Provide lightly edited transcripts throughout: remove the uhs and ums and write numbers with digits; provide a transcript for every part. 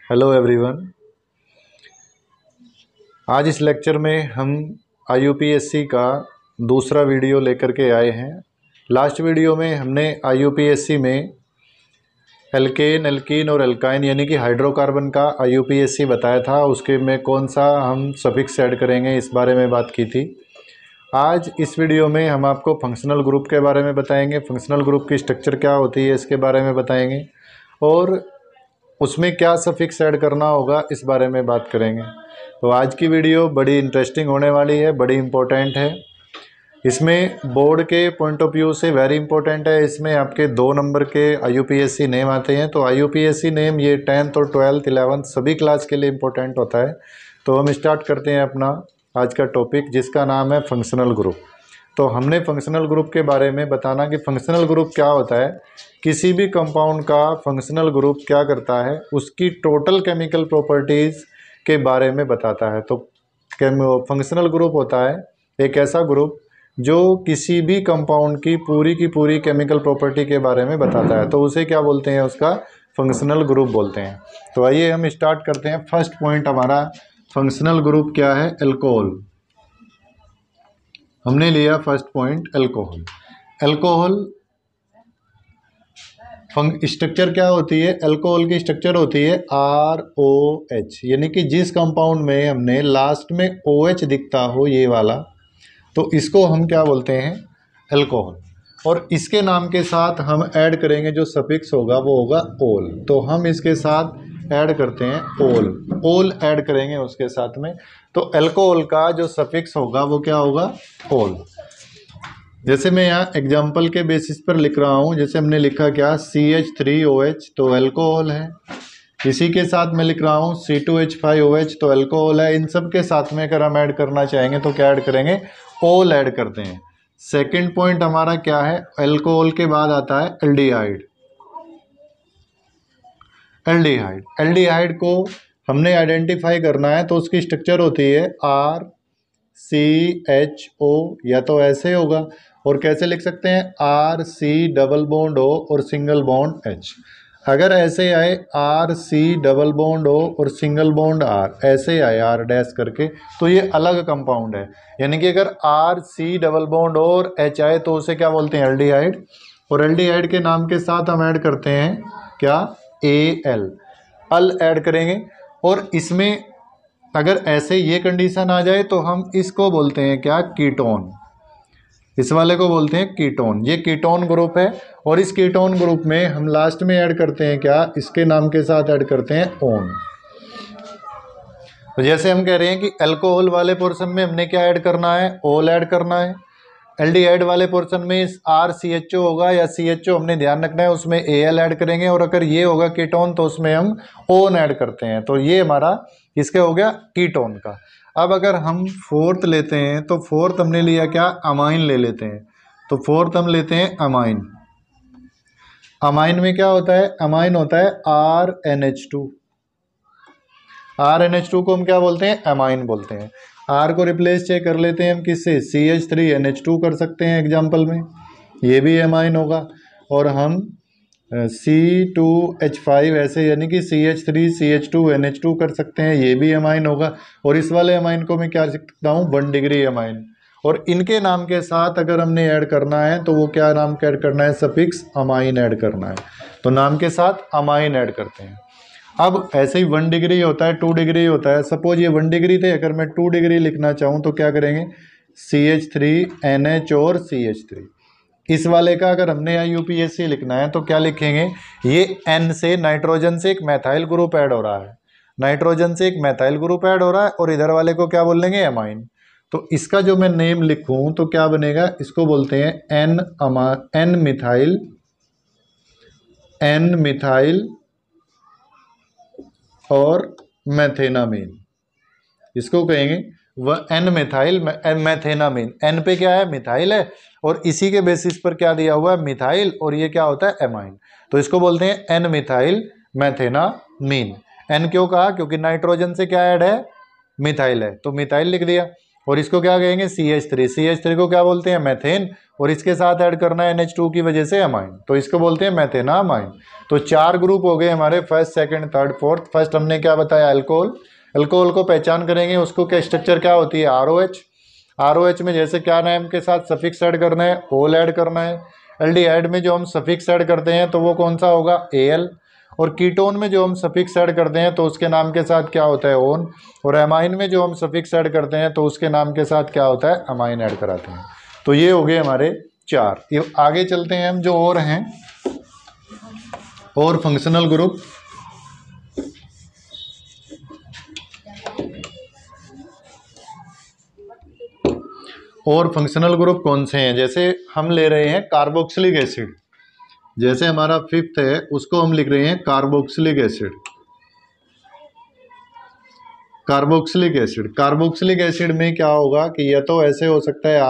Hello everyone. आज इस lecture में हम IUPAC का दूसरा वीडियो लेकर के आए हैं। लास्ट वीडियो में हमने IUPAC में एल्केन, एल्कीन और एल्काइन यानी कि हाइड्रोकार्बन का IUPAC बताया था। उसके में कौन सा हम सफिक्स ऐड करेंगे इस बारे में बात की थी। आज इस वीडियो में हम आपको फंक्शनल ग्रुप के बारे में बताएंगे, फंक्शनल ग्रुप की स्ट्रक्चर क्या होती है इसके बारे में बताएंगे और उसमें क्या सफिक्स ऐड करना होगा इस बारे में बात करेंगे। तो आज की वीडियो बड़ी इंटरेस्टिंग होने वाली है, बड़ी इम्पोर्टेंट है। इसमें बोर्ड के पॉइंट ऑफ व्यू से वेरी इंपॉर्टेंट है। इसमें आपके 2 नंबर के IUPAC नेम आते हैं। तो IUPAC नेम ये 10th और 12th 11th सभी क्लास के लिए इम्पोर्टेंट होता है। तो हम स्टार्ट करते हैं अपना आज का टॉपिक, जिसका नाम है फंक्शनल ग्रुप। तो हमने फंक्शनल ग्रुप के बारे में बताना कि फंक्शनल ग्रुप क्या होता है। किसी भी कंपाउंड का फंक्शनल ग्रुप क्या करता है, उसकी टोटल केमिकल प्रॉपर्टीज़ के बारे में बताता है। तो फंक्शनल ग्रुप होता है एक ऐसा ग्रुप जो किसी भी कंपाउंड की पूरी केमिकल प्रॉपर्टी के बारे में बताता है। तो उसे क्या बोलते हैं, उसका फंक्शनल ग्रुप बोलते हैं। तो आइए हम स्टार्ट करते हैं। फर्स्ट पॉइंट हमारा फंक्शनल ग्रुप क्या है, अल्कोहल। हमने लिया first point alcohol. Alcohol structure क्या होती है, अल्कोहल की स्ट्रक्चर होती है ROH, यानी कि जिस कंपाउंड में हमने लास्ट में OH दिखता हो ये वाला, तो इसको हम क्या बोलते हैं, अल्कोहल। और इसके नाम के साथ हम ऐड करेंगे जो सफिक्स होगा वो होगा ओल। तो हम इसके साथ ऐड करते हैं ओल ऐड करेंगे उसके साथ में। तो अल्कोहल का जो सफिक्स होगा वो क्या होगा, ओल। जैसे मैं यहाँ एग्जाम्पल के बेसिस पर लिख रहा हूँ, जैसे हमने लिखा क्या, CH3OH तो अल्कोहल है। इसी के साथ मैं लिख रहा हूँ C2H5OH तो अल्कोहल है। इन सब के साथ में अगर हम ऐड करना चाहेंगे तो क्या ऐड करेंगे, ओल ऐड करते हैं। सेकंड पॉइंट हमारा क्या है, अल्कोहल के बाद आता है एल्डिहाइड। एल्डिहाइड को हमने आइडेंटिफाई करना है तो उसकी स्ट्रक्चर होती है RCHO, या तो ऐसे होगा और कैसे लिख सकते हैं RC डबल बॉन्ड O और सिंगल बॉन्ड H। अगर ऐसे आए RC डबल बॉन्ड O और सिंगल बॉन्ड R, ऐसे आए R डैश करके, तो ये अलग कंपाउंड है। यानी कि अगर RC डबल बॉन्ड O और H आए तो उसे क्या बोलते हैं, एल्डिहाइड। और एल्डिहाइड के नाम के साथ हम ऐड करते हैं क्या, अल ऐड करेंगे। और इसमें अगर ऐसे ये कंडीशन आ जाए तो हम इसको बोलते हैं क्या, कीटोन। इस वाले को बोलते हैं कीटोन। ये कीटोन ग्रुप है और इस कीटोन ग्रुप में हम लास्ट में ऐड करते हैं क्या, इसके नाम के साथ ऐड करते हैं ओन। तो जैसे हम कह रहे हैं कि अल्कोहल वाले पोर्शन में हमने क्या ऐड करना है, ओल ऐड करना है। एल्डिहाइड वाले पोर्शन में RCHO होगा या CHO हमने ध्यान रखना है, उसमें Al ऐड करेंगे। और अगर ये होगा कीटोन तो उसमें हम ओन ऐड करते हैं। तो ये हमारा इसका हो गया कीटोन का। अब अगर हम फोर्थ लेते हैं तो फोर्थ हमने लिया क्या, अमाइन ले लेते हैं। तो फोर्थ हम लेते हैं अमाइन। अमाइन में क्या होता है, अमाइन होता है RNH2। RNH2 को हम क्या बोलते हैं, अमाइन बोलते हैं। R को रिप्लेस चेक कर लेते हैं हम किससे, CH3NH2 कर सकते हैं एग्जाम्पल में, ये भी अमाइन होगा। और हम C2H5 ऐसे यानी कि CH3CH2NH2 कर सकते हैं, ये भी अमाइन होगा। और इस वाले अमाइन को मैं क्या लिख सकता हूँ, 1 डिग्री अमाइन। और इनके नाम के साथ अगर हमने ऐड करना है तो वो क्या नाम का ऐड करना है, सफिक्स अमाइन ऐड करना है। तो नाम के साथ अमाइन ऐड करते हैं। अब ऐसे ही 1 डिग्री होता है, 2 डिग्री होता है। सपोज ये 1 डिग्री थे, अगर मैं 2 डिग्री लिखना चाहूँ तो क्या करेंगे, CH3NH और CH3। इस वाले का अगर हमने IUPAC लिखना है तो क्या लिखेंगे, ये N से नाइट्रोजन से एक मैथाइल ग्रुप ऐड हो रहा है, नाइट्रोजन से एक मैथाइल ग्रुप ऐड हो रहा है और इधर वाले को क्या बोल लेंगे, अमाइन। तो इसका जो मैं नेम लिखूं तो क्या बनेगा, इसको बोलते हैं N मिथाइल और मैथेनामीन, इसको कहेंगे वह N मिथाइल मैथेनामीन। N पे क्या है, मिथाइल है और इसी के बेसिस पर क्या दिया हुआ है, मिथाइल, और ये क्या होता है, एमाइन। तो इसको बोलते हैं N मिथाइल मैथेनामीन। N क्यों कहा, क्योंकि नाइट्रोजन से क्या ऐड है, मिथाइल है, तो मिथाइल लिख दिया। और इसको क्या कहेंगे CH3। CH3 को क्या बोलते हैं मैथेन, और इसके साथ ऐड करना है NH2 की वजह से अमाइन, तो इसको बोलते हैं मैथेनामाइन। तो 4 ग्रुप हो गए हमारे, first second third fourth. First हमने क्या बताया, अल्कोहल। अल्कोहल को पहचान करेंगे, उसको क्या स्ट्रक्चर क्या होती है, ROH। ROH में जैसे क्या नाम के साथ सफिक्स ऐड करना है, ओल ऐड करना है। एल्डिहाइड में जो हम सफिक्स ऐड करते हैं तो वो कौन सा होगा, AL। और कीटोन में जो हम सफिक्स ऐड करते हैं तो उसके नाम के साथ क्या होता है, ओन। और एमाइन में जो हम सफिक्स ऐड करते हैं तो उसके नाम के साथ क्या होता है, अमाइन ऐड कराते हैं। तो ये हो गए हमारे 4। ये आगे चलते हैं हम जो और हैं, और फंक्शनल ग्रुप। और फंक्शनल ग्रुप कौन से हैं, जैसे हम ले रहे हैं कार्बोक्सिलिक एसिड। जैसे हमारा 5th है, उसको हम लिख रहे हैं carboxylic acid. Carboxylic acid, carboxylic acid में क्या होगा कि या तो ऐसे हो सकता है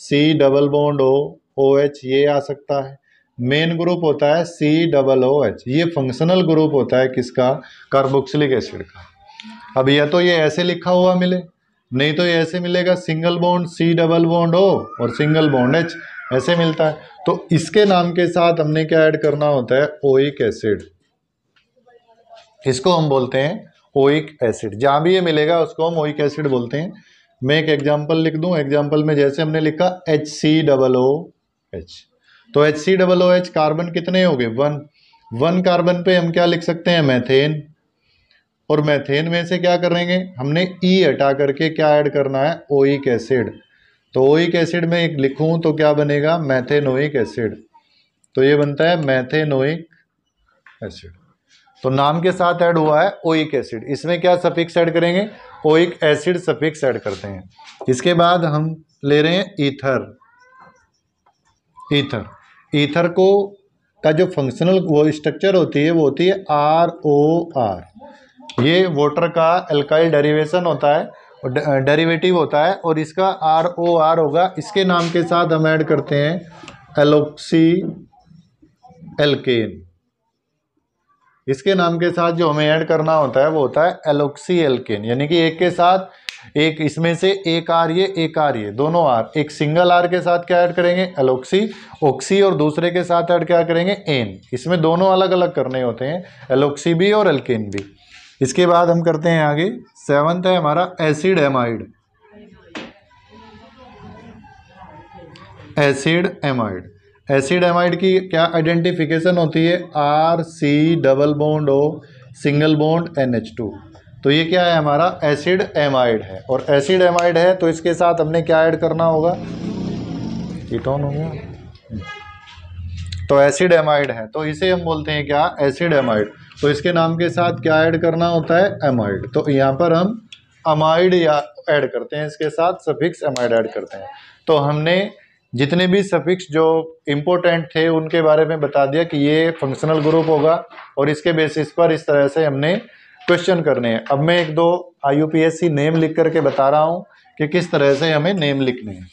RC⋯O OH, ये आ सकता है। मेन ग्रुप होता है COOH, ये फंक्शनल ग्रुप होता है किसका, कार्बोक्सिलिक एसिड का। अब या तो ये ऐसे लिखा हुआ मिले, नहीं तो ये ऐसे मिलेगा, सिंगल बॉन्ड C⋯O और सिंगल बॉन्ड H, ऐसे मिलता है। तो इसके नाम के साथ हमने क्या ऐड करना होता है, ओइक एसिड। इसको हम बोलते हैं ओइक एसिड। जहां भी ये मिलेगा उसको हम ओइक एसिड बोलते हैं। मैं एक एग्जांपल लिख दूं, एग्जांपल में जैसे हमने लिखा HC⋯OH, तो HC⋯OH कार्बन कितने हो गए, 1 कार्बन पे हम क्या लिख सकते हैं, मैथेन। और मैथेन में से क्या करेंगे, हमने E हटा करके क्या ऐड करना है, ओइक एसिड। तो ओइक एसिड में एक लिखूं तो क्या बनेगा, मैथेनोइक एसिड। तो ये बनता है मैथेनोइक एसिड। तो नाम के साथ ऐड हुआ है ओइक एसिड। इसमें क्या सफिक्स ऐड करेंगे, ओइक एसिड सफिक्स ऐड करते हैं। इसके बाद हम ले रहे हैं ईथर। ईथर को का जो फंक्शनल वो स्ट्रक्चर होती है वो होती है ROR। ये वाटर का एल्काइल डेरिवेशन होता है, डेरिवेटिव होता है, और इसका ROR होगा। इसके नाम के साथ हम ऐड करते हैं एलोक्सी एल्केन। इसके नाम के साथ जो हमें ऐड करना होता है वो होता है एलोक्सी एल्केन, यानी कि एक के साथ एक, इसमें से एक R ये, एक R ये, दोनों R। एक सिंगल R के साथ क्या ऐड करेंगे, एलोक्सी ऑक्सी, और दूसरे के साथ ऐड क्या करेंगे, एन। इसमें दोनों अलग अलग करने होते हैं, एलोक्सी भी और एल्केन भी। इसके बाद हम करते हैं आगे, 7th है हमारा acid amide. Acid amide, acid amide की क्या आइडेंटिफिकेशन होती है, RC⋯O सिंगल बॉन्ड NH2। तो ये क्या है, हमारा एसिड एमाइड है। और एसिड एमाइड है तो इसके साथ हमने क्या ऐड करना होगा, कीटोन हो गया। तो एसिड एमाइड है तो इसे हम बोलते हैं क्या, एसिड एमाइड। तो इसके नाम के साथ क्या ऐड करना होता है, एमाइड। तो यहाँ पर हम अमाइड या ऐड करते हैं, इसके साथ सफिक्स एमाइड ऐड करते हैं। तो हमने जितने भी सफिक्स जो इम्पोर्टेंट थे उनके बारे में बता दिया कि ये फंक्शनल ग्रुप होगा, और इसके बेसिस पर इस तरह से हमने क्वेश्चन करने हैं। अब मैं 1-2 IUPAC नेम लिख करके बता रहा हूँ कि किस तरह से हमें नेम लिखने हैं।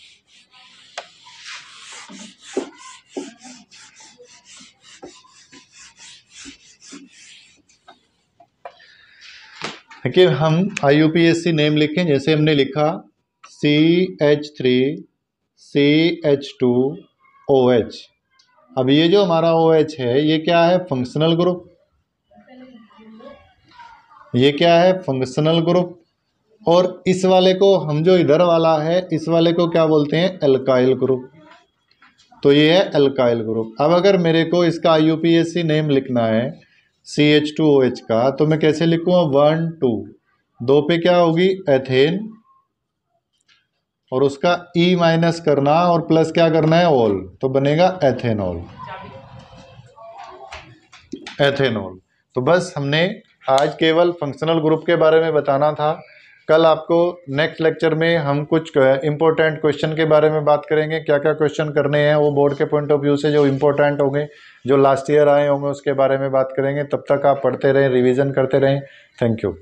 कि हम IUPAC नेम लिखें, जैसे हमने लिखा CH3CH2OH। अब ये जो हमारा OH है ये क्या है, फंक्शनल ग्रुप। ये क्या है, फंक्शनल ग्रुप। और इस वाले को हम जो इधर वाला है इस वाले को क्या बोलते हैं, एल्काइल ग्रुप। तो ये है एल्काइल ग्रुप। अब अगर मेरे को इसका IUPAC नेम लिखना है CH2OH का, तो मैं कैसे लिखूँगा, 1 2, 2 पे क्या होगी, एथेन, और उसका E माइनस करना और प्लस क्या करना है, ऑल, तो बनेगा एथेनॉल। एथेनॉल। तो बस हमने आज केवल फंक्शनल ग्रुप के बारे में बताना था। कल आपको नेक्स्ट लेक्चर में हम कुछ इंपॉर्टेंट क्वेश्चन के बारे में बात करेंगे, क्या क्या क्वेश्चन करने हैं वो बोर्ड के पॉइंट ऑफ व्यू से जो इंपॉर्टेंट होंगे, जो लास्ट ईयर आए होंगे उसके बारे में बात करेंगे। तब तक आप पढ़ते रहें, रिवीजन करते रहें। Thank you.